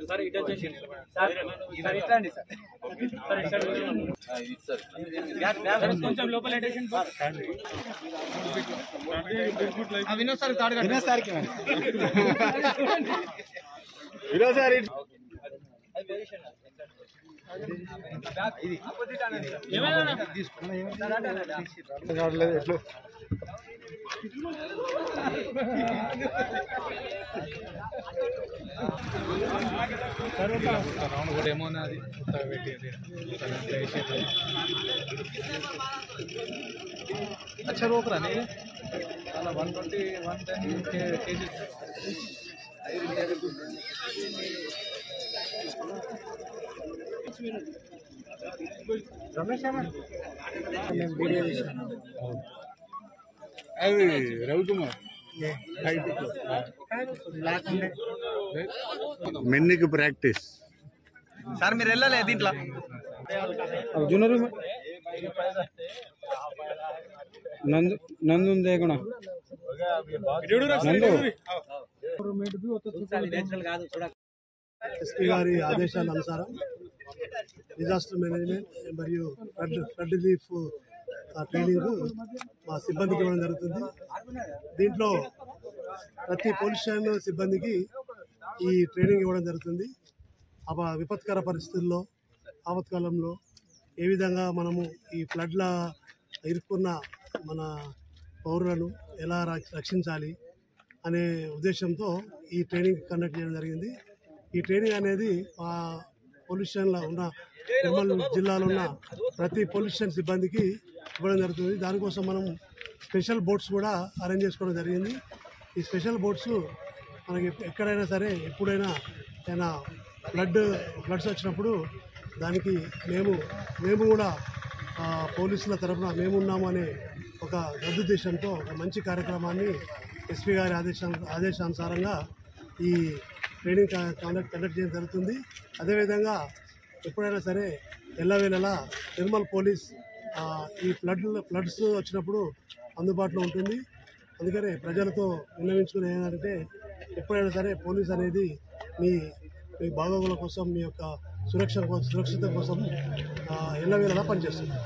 Sir ఇటు వచ్చేసి sir ఇట్లాండి sir కొంచెం లోపల వినోద్ సార్ వినోద్ సార్కి వినోద్ సార్ ఏమో అది अच्छा रोक रहा नहीं 120 110 kg रमेश रविकुमार మెన్నికి ప్రాక్టీస్ సార్ మీరు వెళ్ళలే దీంట్లో జూనియర్ నందు ఉంది కూడా ఎస్పీ గారి ఆదేశాల అనుసారం డిజాస్టర్ మేనేజ్మెంట్ మరియు ఫ్లడ్ రిలీఫ్ ట్రైనింగ్ మా సిబ్బందికి ఇవ్వడం జరుగుతుంది. దీంట్లో ప్రతి పోలీస్ స్టేషన్ సిబ్బందికి ఈ ట్రైనింగ్ ఇవ్వడం జరుగుతుంది. విపత్కర పరిస్థితుల్లో ఆపత్కాలంలో ఏ విధంగా మనము ఈ ఫ్లడ్ల ఇరుక్కున్న మన పౌరులను ఎలా రక్షించాలి అనే ఉద్దేశంతో ఈ ట్రైనింగ్ కండక్ట్ చేయడం జరిగింది. ఈ ట్రైనింగ్ అనేది మా పోలీస్ స్టేషన్లో ఉన్న నిర్మల్ జిల్లాలో ఉన్న ప్రతి పోలీస్ స్టేషన్ సిబ్బందికి ఇవ్వడం జరుగుతుంది. దానికోసం మనం స్పెషల్ బోట్స్ కూడా అరేంజ్ చేసుకోవడం జరిగింది. ఈ స్పెషల్ బోట్స్ మనకి ఎక్కడైనా సరే ఎప్పుడైనా ఏదైనా ఫ్లడ్స్ వచ్చినప్పుడు దానికి మేము కూడా పోలీసుల తరఫున మేమున్నాము అనే ఒక సదుద్దేశంతో ఒక మంచి కార్యక్రమాన్ని ఎస్పీ గారి ఆదేశానుసారంగా ఈ ట్రైనింగ్ కండక్ట్ చేయడం జరుగుతుంది. అదేవిధంగా ఎప్పుడైనా సరే ఎల్లవేళలా నిర్మల్ పోలీస్ ఈ ఫ్లడ్స్ వచ్చినప్పుడు అందుబాటులో ఉంటుంది. అందుకనే ప్రజలతో విన్నవించుకునే ఏంటంటే ఎప్పుడైనా సరే పోలీస్ అనేది మీ బాగోగుల కోసం మీ యొక్క సురక్షిత కోసం ఎల్లవేళలా పనిచేస్తుంది.